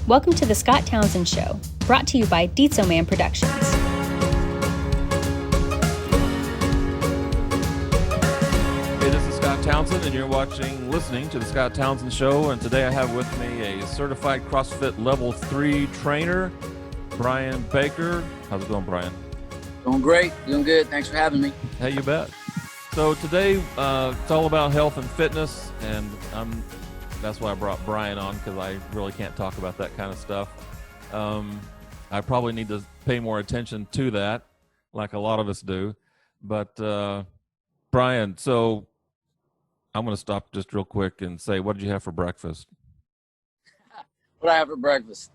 Welcome to the Scott Townsend Show, brought to you by Dietzo Man Productions. Hey, this is Scott Townsend, and you're listening to the Scott Townsend Show. And today I have with me a certified CrossFit Level 3 trainer, Brian Baker. How's it going, Brian? Doing great, doing good. Thanks for having me. Hey, you bet. So today it's all about health and fitness, and that's why I brought Brian on, because I really can't talk about that kind of stuff. I probably need to pay more attention to that, like a lot of us do. But Brian, so I'm going to stop just real quick and say, what did you have for breakfast? What did I have for breakfast?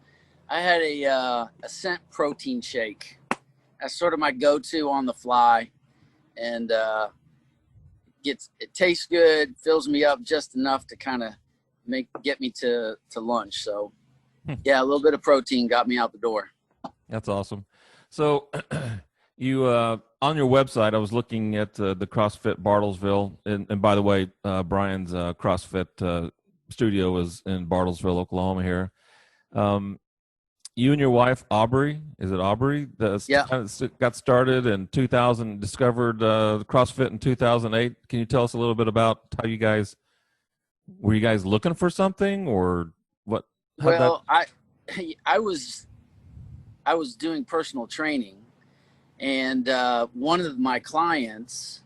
I had a Ascent protein shake. That's sort of my go-to on the fly, and it tastes good, fills me up just enough to kind of get me to lunch. So yeah, a little bit of protein got me out the door. That's awesome. So you on your website, I was looking at the CrossFit Bartlesville, and by the way, Brian's CrossFit studio is in Bartlesville, Oklahoma here. You and your wife, Aubrey, is it Aubrey? Got started in 2000, discovered CrossFit in 2008. Can you tell us a little bit about how you guys, were you guys looking for something, or what? Well, I was doing personal training, and one of my clients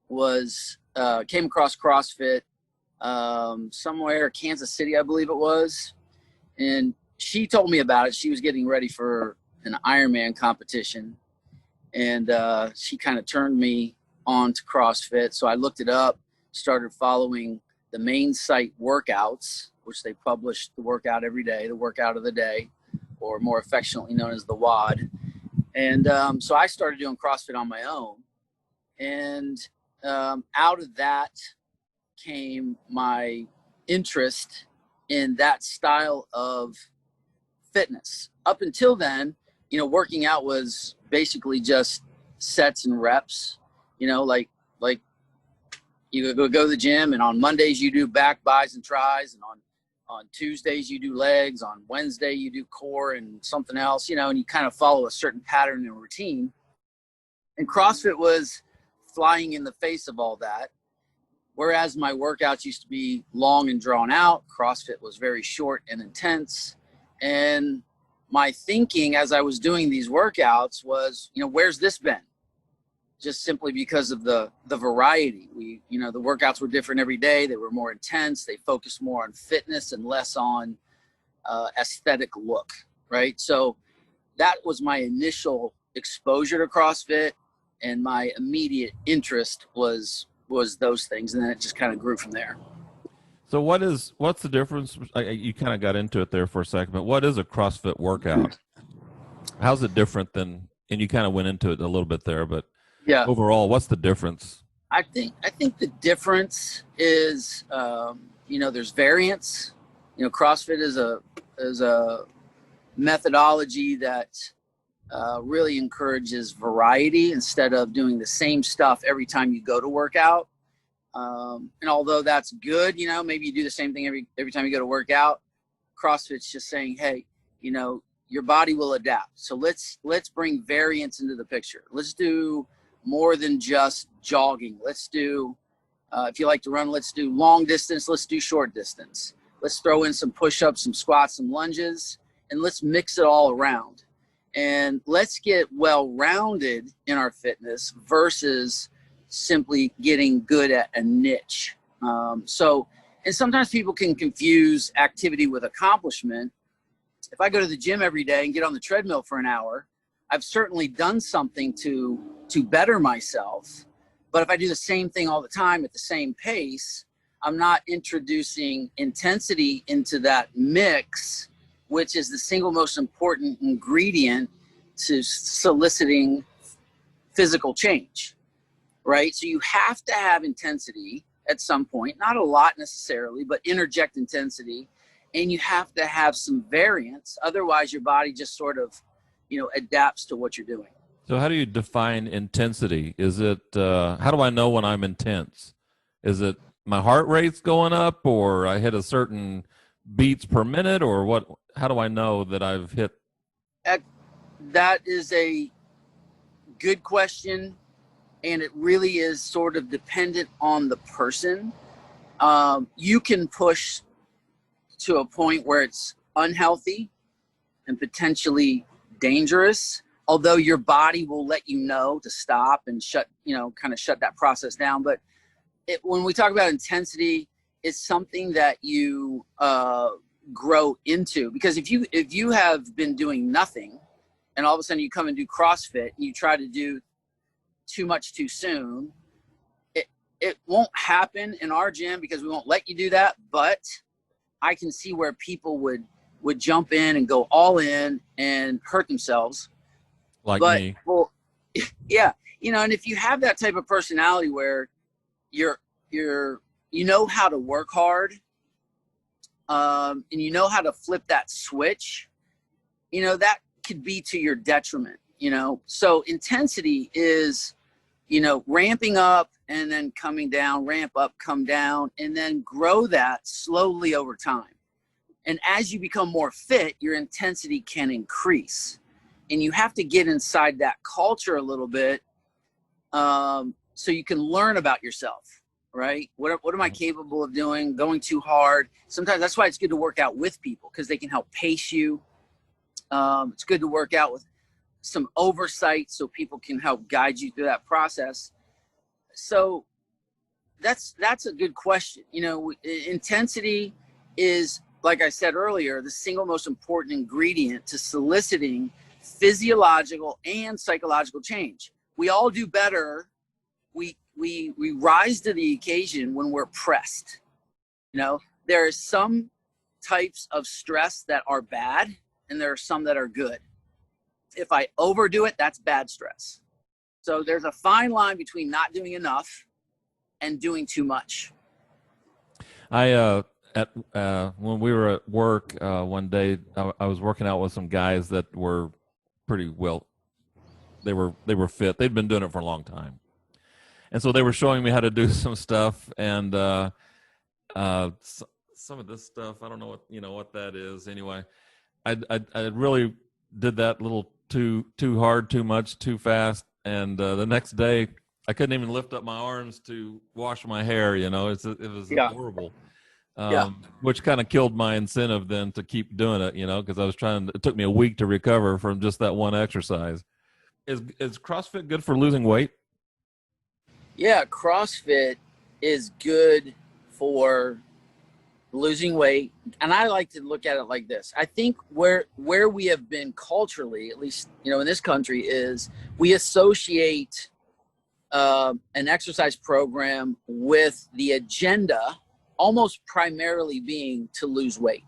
came across CrossFit somewhere, Kansas City, I believe it was, and she told me about it. She was getting ready for an Ironman competition, and she kind of turned me on to CrossFit. So I looked it up, started following the main site workouts, which they published the workout every day, the workout of the day, or more affectionately known as the WOD. And so I started doing CrossFit on my own. And out of that came my interest in that style of fitness. Up until then, working out was basically just sets and reps, like you go to the gym, and on Mondays you do back, bis, and tris, and on Tuesdays you do legs, on Wednesday you do core and something else, and you kind of follow a certain pattern and routine. And CrossFit was flying in the face of all that. Whereas my workouts used to be long and drawn out, CrossFit was very short and intense. And my thinking as I was doing these workouts was, where's this been? Just simply because of the variety. The workouts were different every day. They were more intense. They focused more on fitness and less on aesthetic look, right? So that was my initial exposure to CrossFit, and my immediate interest was those things, and then it just kind of grew from there. So what's the difference? You kind of got into it there for a second, but what is a CrossFit workout? How's it different than, and you kind of went into it a little bit there, but yeah, overall, what's the difference? I think the difference is, there's variance. CrossFit is a methodology that really encourages variety instead of doing the same stuff every time you go to work out. And although that's good, maybe you do the same thing every time you go to work out, CrossFit's just saying, hey, your body will adapt. So let's bring variance into the picture. Let's do more than just jogging. Let's do, if you like to run, let's do long distance. Let's do short distance. Let's throw in some push-ups, some squats, some lunges, and let's mix it all around. And let's get well-rounded in our fitness versus simply getting good at a niche. And sometimes people can confuse activity with accomplishment. If I go to the gym every day and get on the treadmill for an hour, I've certainly done something to better myself. But if I do the same thing all the time at the same pace, I'm not introducing intensity into that mix, which is the single most important ingredient to soliciting physical change. Right? So you have to have intensity at some point, not a lot necessarily, but interject intensity, and you have to have some variance. Otherwise, your body just sort of, adapts to what you're doing. So how do you define intensity? Is it, how do I know when I'm intense? Is it my heart rate's going up, or I hit a certain beats per minute, or what? how do I know that I've hit? That is a good question, and it really is sort of dependent on the person. You can push to a point where it's unhealthy and potentially dangerous, although your body will let you know to stop and kind of shut that process down. But when we talk about intensity, it's something that you grow into, because if you have been doing nothing and all of a sudden you come and do CrossFit and you try to do too much too soon, it won't happen in our gym because we won't let you do that. But I can see where people would jump in and go all in and hurt themselves. Me. Well, yeah. And if you have that type of personality where you know how to work hard, and you know how to flip that switch, that could be to your detriment, So intensity is, ramping up and then coming down, ramp up, come down, and then grow that slowly over time. And as you become more fit, your intensity can increase. And you have to get inside that culture a little bit, so you can learn about yourself, right? What am I capable of doing? Going too hard. Sometimes that's why it's good to work out with people, because they can help pace you. It's good to work out with some oversight so people can help guide you through that process. So that's a good question. Intensity is, like I said earlier, the single most important ingredient to soliciting physiological and psychological change. We all do better. We rise to the occasion when we're pressed. There are some types of stress that are bad, and there are some that are good. If I overdo it, that's bad stress. So there's a fine line between not doing enough and doing too much. When we were at work one day, I was working out with some guys that were pretty well. They were fit. They'd been doing it for a long time, and so they were showing me how to do some stuff. And some of this stuff, I don't know what that is. Anyway, I really did that little too hard, too much, too fast. And the next day, I couldn't even lift up my arms to wash my hair. It was horrible. Which kind of killed my incentive then to keep doing it, because it took me a week to recover from just that one exercise. Is CrossFit good for losing weight? Yeah, CrossFit is good for losing weight. And I like to look at it like this. I think where we have been culturally, at least, in this country, is we associate an exercise program with the agenda almost primarily being to lose weight,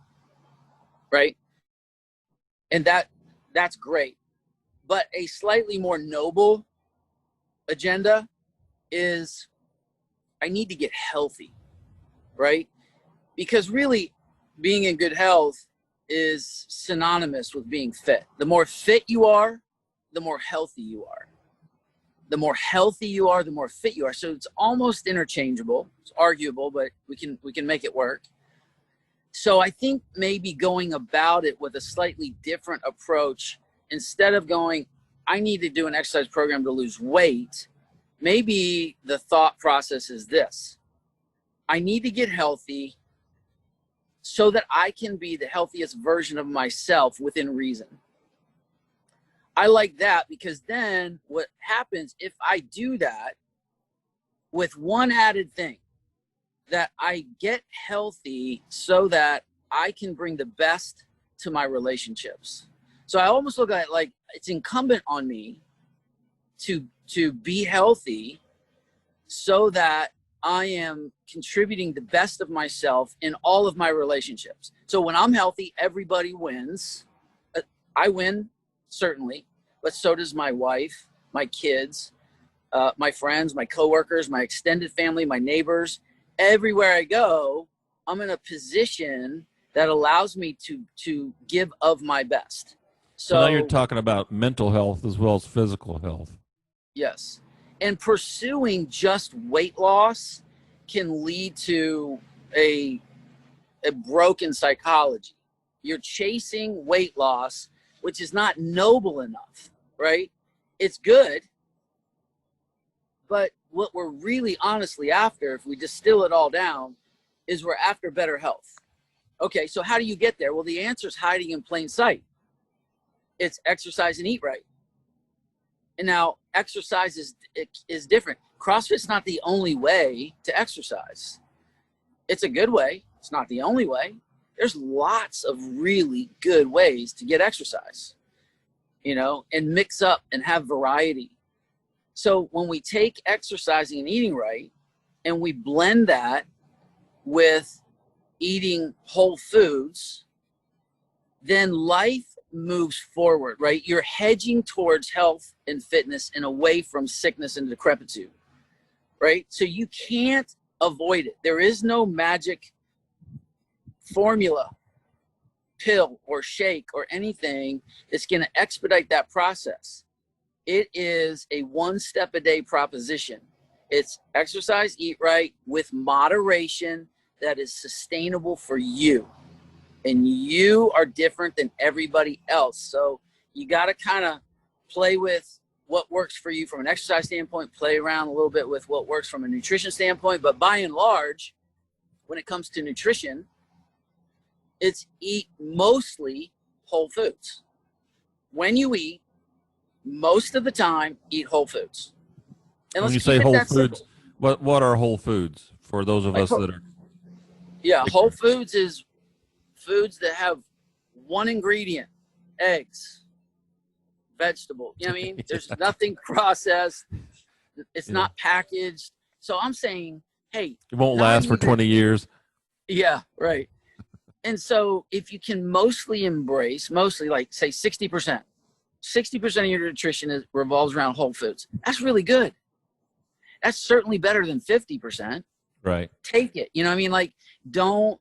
right? And that's great. But a slightly more noble agenda is, I need to get healthy, right? Because really, being in good health is synonymous with being fit. The more fit you are, the more healthy you are. The more healthy you are, the more fit you are. So it's almost interchangeable. It's arguable, but we can make it work. So I think maybe going about it with a slightly different approach, instead of going, I need to do an exercise program to lose weight, maybe the thought process is this: I need to get healthy so that I can be the healthiest version of myself within reason. I like that, because then what happens if I do that with one added thing, that I get healthy so that I can bring the best to my relationships. So I almost look at it like it's incumbent on me to be healthy so that I am contributing the best of myself in all of my relationships. So when I'm healthy, everybody wins. I win, certainly, but so does my wife, my kids, my friends, my coworkers, my extended family, my neighbors. Everywhere I go, I'm in a position that allows me to give of my best. So now you're talking about mental health as well as physical health. Yes. And pursuing just weight loss can lead to a broken psychology. You're chasing weight loss, which is not noble enough, right? It's good, but what we're really honestly after, if we distill it all down, is we're after better health. Okay, so how do you get there? Well, the answer is hiding in plain sight. It's exercise and eat right. And now exercise is different. CrossFit's not the only way to exercise. It's a good way. It's not the only way. There's lots of really good ways to get exercise, you know, and mix up and have variety. So when we take exercising and eating right and we blend that with eating whole foods, then life moves forward, right? You're hedging towards health and fitness and away from sickness and decrepitude, right? So you can't avoid it. There is no magic formula, pill or shake or anything that's going to expedite that process. It is a one step a day proposition. It's exercise, eat right with moderation that is sustainable for you. And you are different than everybody else. So you got to kind of play with what works for you from an exercise standpoint, play around a little bit with what works from a nutrition standpoint. But by and large, when it comes to nutrition, it's eat mostly whole foods. When you eat, most of the time, eat whole foods. And when you say whole foods, what are whole foods for those of us that are? Yeah, whole foods is foods that have one ingredient: eggs, vegetable. You know what I mean? There's nothing processed. It's not packaged. So I'm saying, hey, it won't last for 20 years. Yeah, right. And so if you can mostly embrace, like say 60% of your nutrition revolves around whole foods. That's really good. That's certainly better than 50%. Right. Take it. You know what I mean? Like, don't,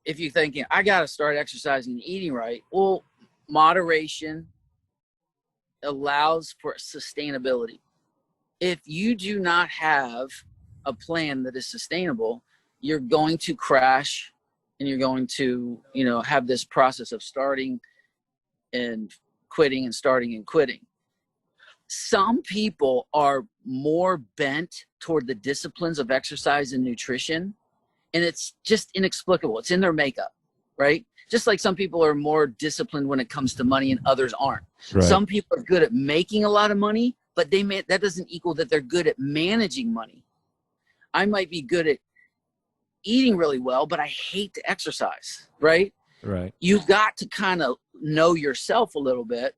if you're thinking, I got to start exercising and eating right. Well, moderation allows for sustainability. If you do not have a plan that is sustainable, you're going to crash and you're going to, you know, have this process of starting and quitting and starting and quitting. Some people are more bent toward the disciplines of exercise and nutrition, and it's just inexplicable. It's in their makeup, right? Just like some people are more disciplined when it comes to money and others aren't. Right. Some people are good at making a lot of money, but that doesn't equal that they're good at managing money. I might be good at eating really well, but I hate to exercise, right? Right. You've got to kind of know yourself a little bit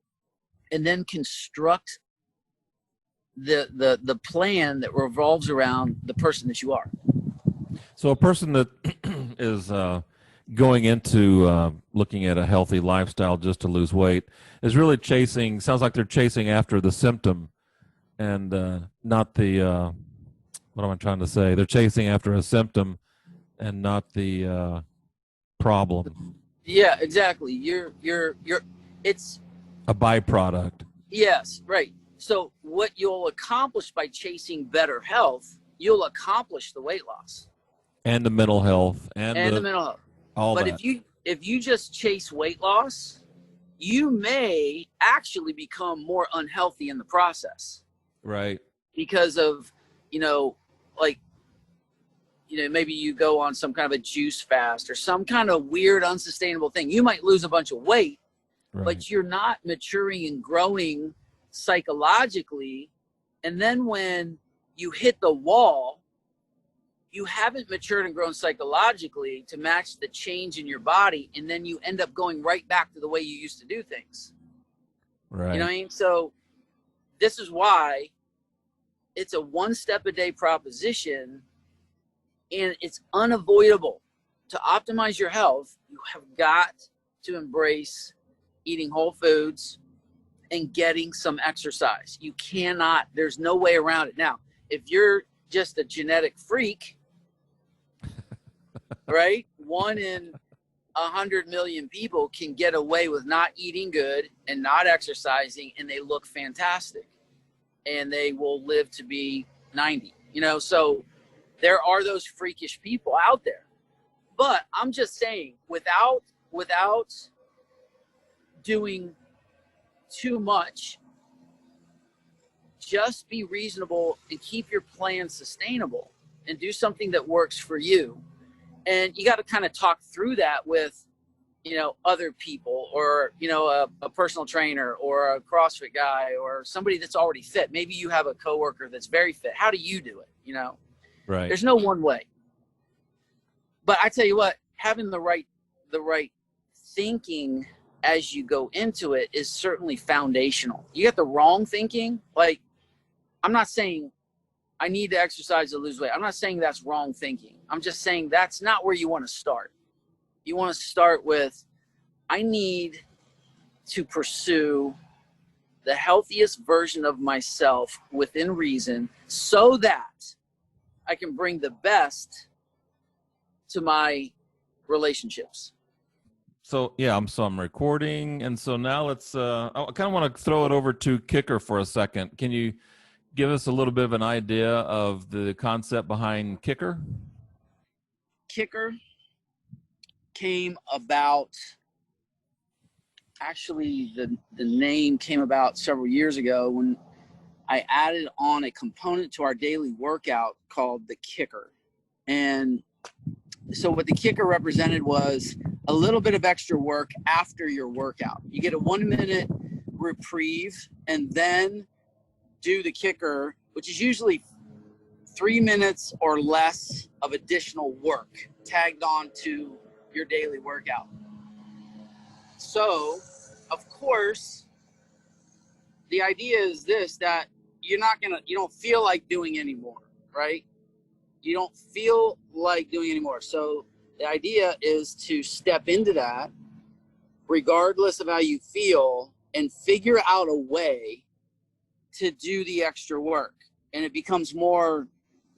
and then construct the plan that revolves around the person that you are. So a person that is going into looking at a healthy lifestyle just to lose weight is really sounds like they're chasing after the symptom and not the, what am I trying to say? They're chasing after a symptom and not the problem. Yeah, exactly. It's a byproduct. Yes, right. So what you'll accomplish by chasing better health, you'll accomplish the weight loss. And the mental health. And the mental health. But if you just chase weight loss, you may actually become more unhealthy in the process. Right. Because of, maybe you go on some kind of a juice fast or some kind of weird, unsustainable thing. You might lose a bunch of weight, right, but you're not maturing and growing psychologically. And then when you hit the wall, you haven't matured and grown psychologically to match the change in your body. And then you end up going right back to the way you used to do things. Right. You know what I mean? So this is why it's a one step a day proposition, and it's unavoidable. To optimize your health, you have got to embrace eating whole foods and getting some exercise. You cannot, there's no way around it. Now, if you're just a genetic freak, right? 1 in 100 million people can get away with not eating good and not exercising, and they look fantastic. And they will live to be 90, so there are those freakish people out there. But I'm just saying, without doing too much, just be reasonable and keep your plan sustainable and do something that works for you. And you got to kind of talk through that with, other people, or, a personal trainer or a CrossFit guy or somebody that's already fit. Maybe you have a coworker that's very fit. How do you do it? Right. There's no one way. But I tell you what, having the right thinking as you go into it is certainly foundational. You get the wrong thinking. Like, I'm not saying I need to exercise to lose weight. I'm not saying that's wrong thinking. I'm just saying that's not where you want to start. You want to start with, I need to pursue the healthiest version of myself within reason so that I can bring the best to my relationships. So yeah, I'm recording, and so now let's. I kind of want to throw it over to Kikr for a second. Can you give us a little bit of an idea of the concept behind Kikr? Kikr came about. Actually, the name came about several years ago when I added on a component to our daily workout called the Kikr. And so what the Kikr represented was a little bit of extra work after your workout. You get a 1-minute reprieve and then do the Kikr, which is usually 3 minutes or less of additional work tagged on to your daily workout. So, of course, the idea is this, that you don't feel like doing anymore, right? You don't feel like doing anymore. So the idea is to step into that regardless of how you feel and figure out a way to do the extra work. And it becomes more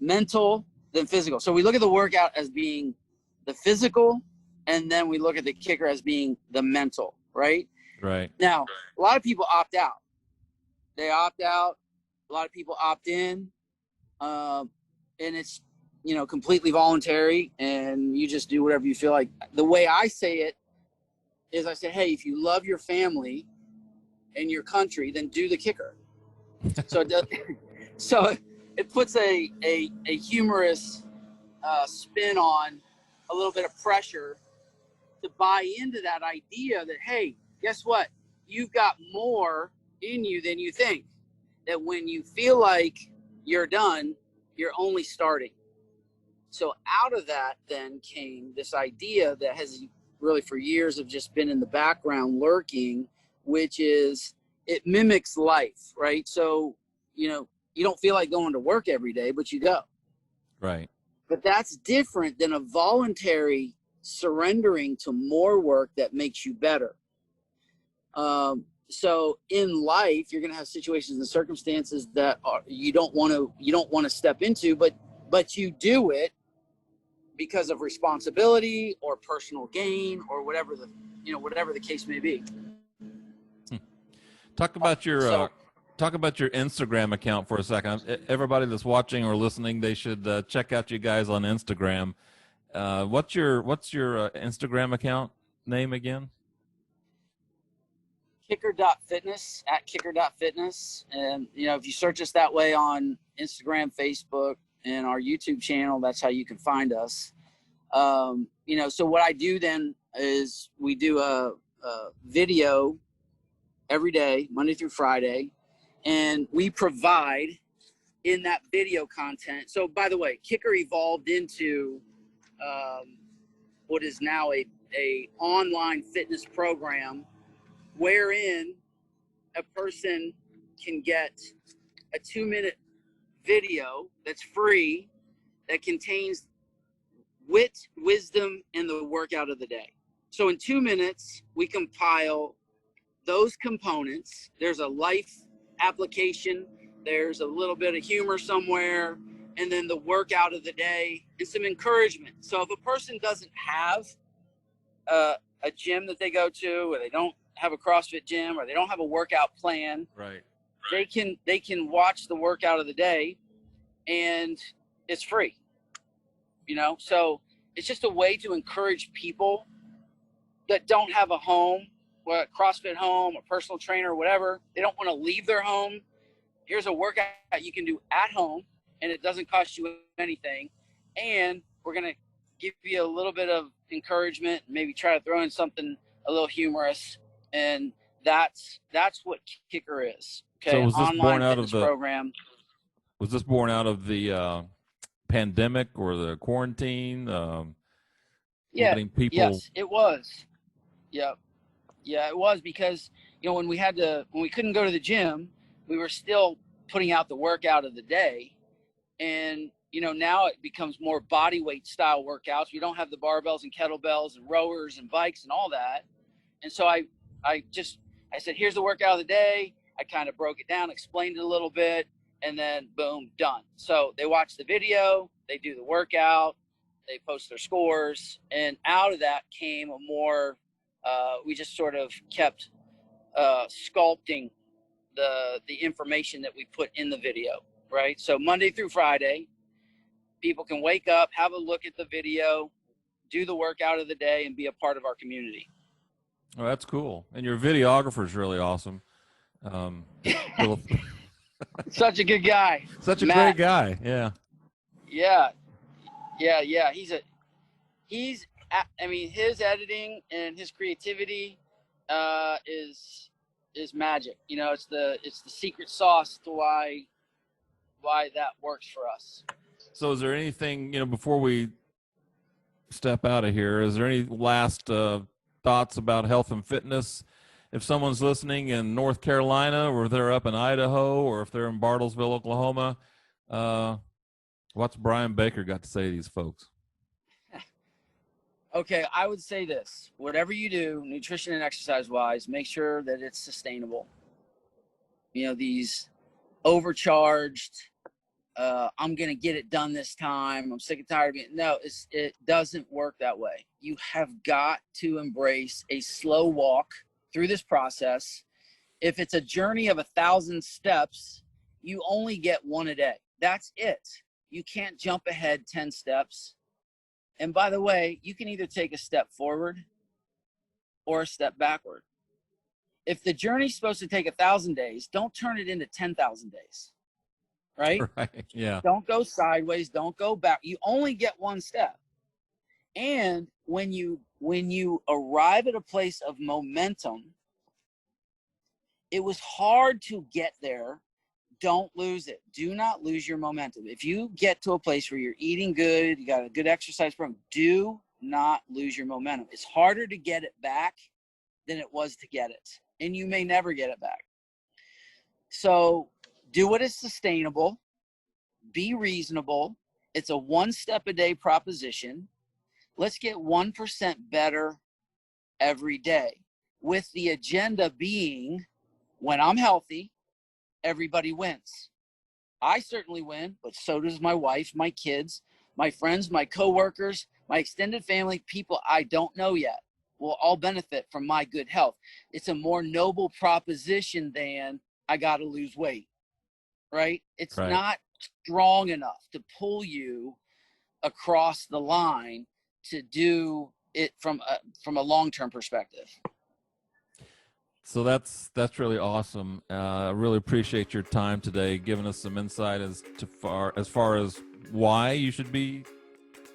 mental than physical. So we look at the workout as being the physical, and then we look at the Kikr as being the mental, right? Right. Now, a lot of people opt out. They opt out. A lot of people opt in. And it's, completely voluntary, and you just do whatever you feel like. The way I say it is I say, hey, if you love your family and your country, then do the Kikr. So it puts a humorous spin on a little bit of pressure to buy into that idea that, hey, guess what? You've got more in you than you think. That when you feel like you're done, you're only starting. So out of that then came this idea that has really for years have just been in the background lurking, which is it mimics life, right? So, you don't feel like going to work every day, but you go. Right. But that's different than a voluntary surrendering to more work that makes you better. So in life, you're going to have situations and circumstances that you don't want to step into, but you do it because of responsibility or personal gain or whatever the case may be. Talk about your Instagram account for a second. Everybody that's watching or listening, they should check out you guys on Instagram. What's your Instagram account name again? Kikr.fitness, at Kikr.fitness. And, if you search us that way on Instagram, Facebook, and our YouTube channel, that's how you can find us. So what I do then is we do a video every day, Monday through Friday, and we provide in that video content. So by the way, Kikr evolved into what is now a online fitness program wherein a person can get a 2-minute video that's free that contains wit, wisdom, and the workout of the day. So in 2 minutes, we compile those components. There's a life application, there's a little bit of humor somewhere, and then the workout of the day and some encouragement. So if a person doesn't have a gym that they go to, or they don't have a CrossFit gym, or they don't have a workout plan, Right. they can watch the workout of the day, and it's free. So it's just a way to encourage people that don't have a home, or a CrossFit home, a personal trainer, or whatever. They don't want to leave their home. Here's a workout you can do at home, and it doesn't cost you anything. And we're going to give you a little bit of encouragement, maybe try to throw in something a little humorous. And that's what Kikr is. Okay. So was this born out of the program? Was this born out of the pandemic or the quarantine? Letting people... Yes, it was. Yeah, it was, because when we couldn't go to the gym, we were still putting out the workout of the day, and now it becomes more body weight style workouts. We don't have the barbells and kettlebells and rowers and bikes and all that, and so I said, here's the workout of the day. I kind of broke it down, explained it a little bit, and then boom, done. So they watch the video, they do the workout, they post their scores, and out of that came a more we just sort of kept sculpting the information that we put in the video, right? So Monday through Friday, people can wake up, have a look at the video, do the workout of the day, and be a part of our community. Oh, that's cool. And your videographer is really awesome. Such a good guy. Such a Matt. Great guy. Yeah. Yeah. His editing and his creativity is magic. It's the secret sauce to why that works for us. So is there anything, before we step out of here, is there any last thoughts about health and fitness? If someone's listening in North Carolina, or they're up in Idaho, or if they're in Bartlesville, Oklahoma, what's Brian Baker got to say to these folks? Okay, I would say this. Whatever you do, nutrition and exercise-wise, make sure that it's sustainable. These overcharged, I'm going to get it done this time, I'm sick and tired of it. No, it doesn't work that way. You have got to embrace a slow walk through this process. If it's a journey of 1,000 steps, you only get one a day. That's it. You can't jump ahead 10 steps. And by the way, you can either take a step forward or a step backward. If the journey's supposed to take 1,000 days, don't turn it into 10,000 days, right? Right, yeah. Don't go sideways, don't go back. You only get one step. And when you arrive at a place of momentum, it was hard to get there. Don't lose it. Do not lose your momentum. If you get to a place where you're eating good, you got a good exercise program, do not lose your momentum. It's harder to get it back than it was to get it. And you may never get it back. So do what is sustainable. Be reasonable. It's a 1 step a day proposition. Let's get 1% better every day, with the agenda being, when I'm healthy, everybody wins. I certainly win, but so does my wife, my kids, my friends, my coworkers, my extended family, people I don't know yet will all benefit from my good health. It's a more noble proposition than I got to lose weight, right? It's right. Not strong enough to pull you across the line to do it from a long-term perspective. So that's really awesome. I really appreciate your time today, giving us some insight as far as why you should be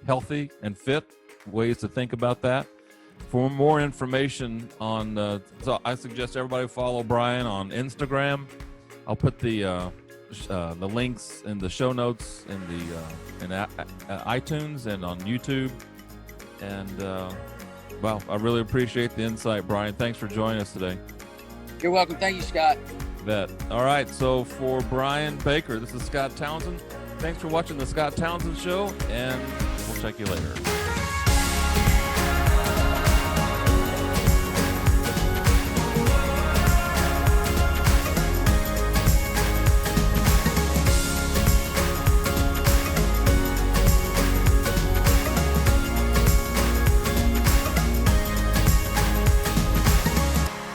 healthy and fit, ways to think about that. For more information on, so I suggest everybody follow Brian on Instagram. I'll put the links in the show notes in iTunes and on YouTube. And well, I really appreciate the insight, Brian. Thanks for joining us today. You're welcome. Thank you, Scott. Bet. All right. So for Brian Baker, this is Scott Townsend. Thanks for watching the Scott Townsend Show, and we'll check you later.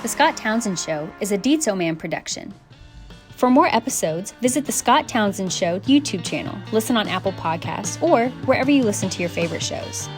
The Scott Townsend Show is a Dietzo Man production. For more episodes, visit the Scott Townsend Show YouTube channel, listen on Apple Podcasts, or wherever you listen to your favorite shows.